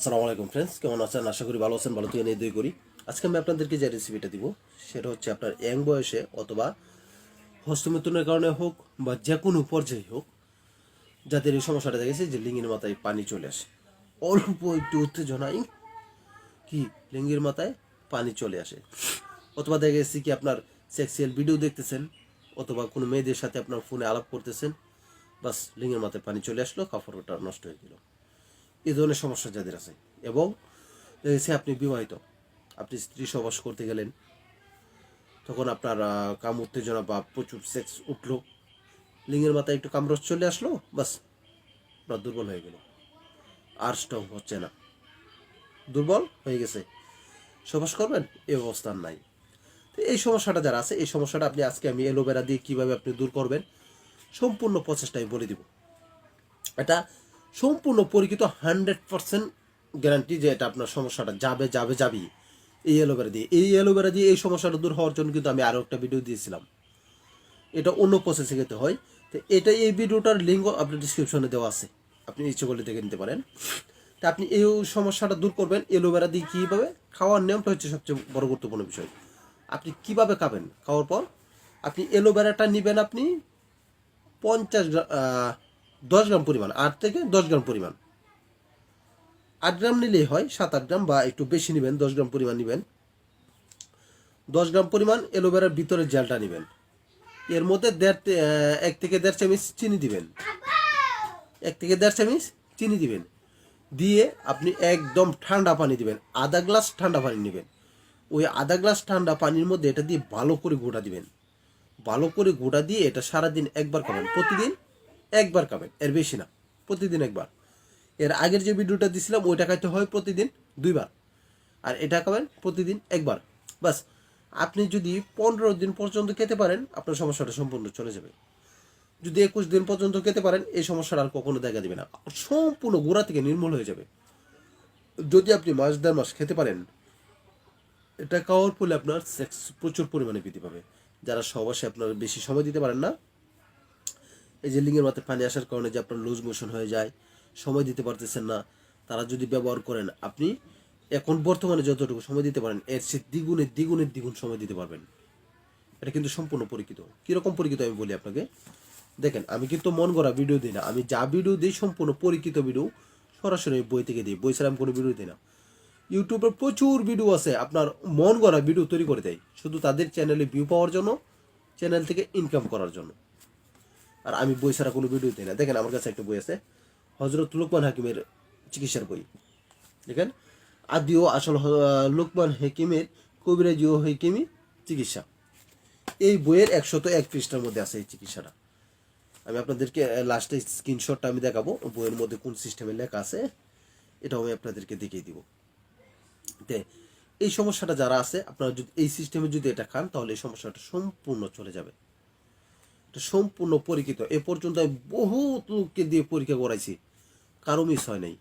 আসসালামু আলাইকুম ফ্রেন্ডস, কেমন আছেন? আশা করি ভালো আছেন। ভালো থেকে নির্দয় করি। আজকে আমি আপনাদেরকে যে রেসিপিটা দিব সেটা হচ্ছে আপনার ইয়াং বয়সে অথবা হস্তমৈথুনের কারণে হোক বা যে কোনো পর্যায়ে হোক, যাদের এই সমস্যাটা দেখেছে যে লিঙ্গের মাথায় পানি চলে আসে, অল্প একটু উত্তেজনায় কি লিঙ্গের মাথায় পানি চলে আসে, অথবা দেখা গেছে কি আপনার সেক্সুয়াল ভিডিও দেখতেছেন অথবা কোনো মেয়েদের সাথে আপনার ফোনে আলাপ করতেছেন, বাস লিঙ্গের মাথায় পানি চলে আসলো, কাপড়টা নষ্ট হয়ে গেল। এই ধরনের সমস্যা যাদের আছে, এবং দেখেছি আপনি বিবাহিত, আপনি স্ত্রী সহবাস করতে গেলেন, তখন আপনার কাম উত্তেজনা বা প্রচুর সেক্স উঠলো, লিঙ্গের মাথায় একটু কামরস চলে আসলো, বাস আপনার দুর্বল হয়ে গেল, আর স্ট্রং হচ্ছে না, দুর্বল হয়ে গেছে, সহবাস করবেন এই অবস্থা নাই। তো এই সমস্যাটা যারা আছে, এই সমস্যাটা আপনি আজকে আমি অ্যালোভেরা দিয়ে কীভাবে আপনি দূর করবেন সম্পূর্ণ প্রচেষ্টা আমি বলে দিব। এটা সম্পূর্ণ পরীক্ষিত, 100% গ্যারান্টি যে এটা আপনার সমস্যাটা যাবে যাবে যাবেই এই অ্যালোভেরা দিয়ে এই সমস্যাটা দূর হওয়ার জন্য কিন্তু আমি আরও একটা ভিডিও দিয়েছিলাম। এটা অন্য প্রসেসে যেতে হয়। তো এটা এই ভিডিওটার লিঙ্ক আপনার ডিসক্রিপশনে দেওয়া আছে, আপনি ইচ্ছে করলে দেখে নিতে পারেন। তা আপনি এই সমস্যাটা দূর করবেন অ্যালোভেরা দিয়ে কীভাবে, খাওয়ার নিয়মটা হচ্ছে সবচেয়ে বড় গুরুত্বপূর্ণ বিষয়। আপনি কিভাবে খাবেন, খাওয়ার পর আপনি অ্যালোভেরাটা নেবেন আপনি 10 গ্রাম পরিমাণ, 8 থেকে 10 গ্রাম পরিমাণ। 8 গ্রাম নিলেই হয়, 7-8 গ্রাম বা একটু বেশি নেবেন, 10 গ্রাম পরিমাণ নেবেন। 10 গ্রাম পরিমাণ অ্যালোভেরার ভিতরে জেলটা নেবেন, এর মধ্যে 1 থেকে 1.5 চামচ চিনি দিবেন, 1 থেকে 1.5 চামচ চিনি দিবেন, দিয়ে আপনি একদম ঠান্ডা পানি দিবেন, আধা গ্লাস ঠান্ডা পানি নেবেন। ওই আধা গ্লাস ঠান্ডা পানির মধ্যে এটা দিয়ে ভালো করে গোটা দিবেন, ভালো করে গোটা দিয়ে এটা সারাদিন একবার খাবেন, প্রতিদিন একবার খাবেন, এর বেশি না, প্রতিদিন একবার। এর আগের যে ভিডিওটা দিছিলাম ওইটা খাইতে হয় প্রতিদিন 2বার, আর এটা খাবেন প্রতিদিন একবার। বাস আপনি যদি 15 দিন পর্যন্ত খেতে পারেন আপনার সমস্যাটা সম্পূর্ণ চলে যাবে। যদি 21 দিন পর্যন্ত খেতে পারেন এই সমস্যাটা আর কখনো দেখা দেবে না, সম্পূর্ণ গোড়া থেকে নির্মূল হয়ে যাবে। যদি আপনি মাস 1.5 মাস খেতে পারেন, এটা খাওয়ার ফলে আপনার সেক্স প্রচুর পরিমাণে বৃদ্ধি পাবে। যারা সহবাসে আপনার বেশি সময় দিতে পারেন না, এই যে লিঙ্গের মাথায় পানি আসার কারণে যে আপনার লুজ মোশন হয়ে যায়, সময় দিতে পারতেছেন না, তারা যদি ব্যবহার করেন, আপনি এখন বর্তমানে যতটুকু সময় দিতে পারেন এর চেয়ে দ্বিগুণ সময় দিতে পারবেন। এটা কিন্তু সম্পূর্ণ পরীক্ষিত। কীরকম পরীক্ষিত আমি বলি আপনাকে, দেখেন আমি কিন্তু মন গড়া ভিডিও দিই না, আমি যা ভিডিও দিই সম্পূর্ণ পরীক্ষিত ভিডিও, সরাসরি বই থেকে দিই, বই ছাড়া আমি কোনো ভিডিও দিই না। ইউটিউবে প্রচুর ভিডিও আছে আপনার মন গড়া ভিডিও তৈরি করে দেয়, শুধু তাদের চ্যানেলে ভিউ পাওয়ার জন্য, চ্যানেল থেকে ইনকাম করার জন্য। আর আমি বই ছাড়া কোনো ভিডিও দিই না। দেখেন আমার কাছে একটা বই আছে, হজরত লুকমান হাকিমের চিকিৎসার বই। দেখেন আদি ও আসল লুকমান হাকিমের কবিরাজি ও হাকিমি চিকিৎসা, এই বইয়ের 101 পৃষ্ঠার মধ্যে আছে এই চিকিৎসাটা। আমি আপনাদেরকে লাস্টে স্ক্রিনশটটা আমি দেখাবো, বইয়ের মধ্যে কোন সিস্টেমে লেখা আছে এটাও আমি আপনাদেরকে দেখিয়ে দিব। তে এই সমস্যাটা যারা আছে, আপনারা যদি এই সিস্টেমে যদি এটা খান তাহলে এই সমস্যাটা সম্পূর্ণ চলে যাবে। এটা সম্পূর্ণ পরীক্ষিত, এ পর্যন্ত আমি বহুত লোককে দিয়ে পরীক্ষা করাইছি, কারো মিস হয় নাই,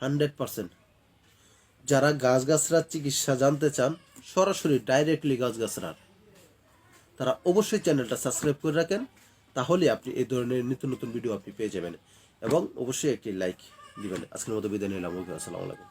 100%। যারা গাছগাছরার চিকিৎসা জানতে চান, সরাসরি ডাইরেক্টলি গাছগাছরার, তারা অবশ্যই চ্যানেলটা সাবস্ক্রাইব করে রাখেন, তাহলে আপনি এই ধরনের নিত্য নতুন ভিডিও আপনি পেয়ে যাবেন, এবং অবশ্যই একটি লাইক দিবেন। আজকের মতো বিদায় নিলাম, আসসালামু আলাইকুম।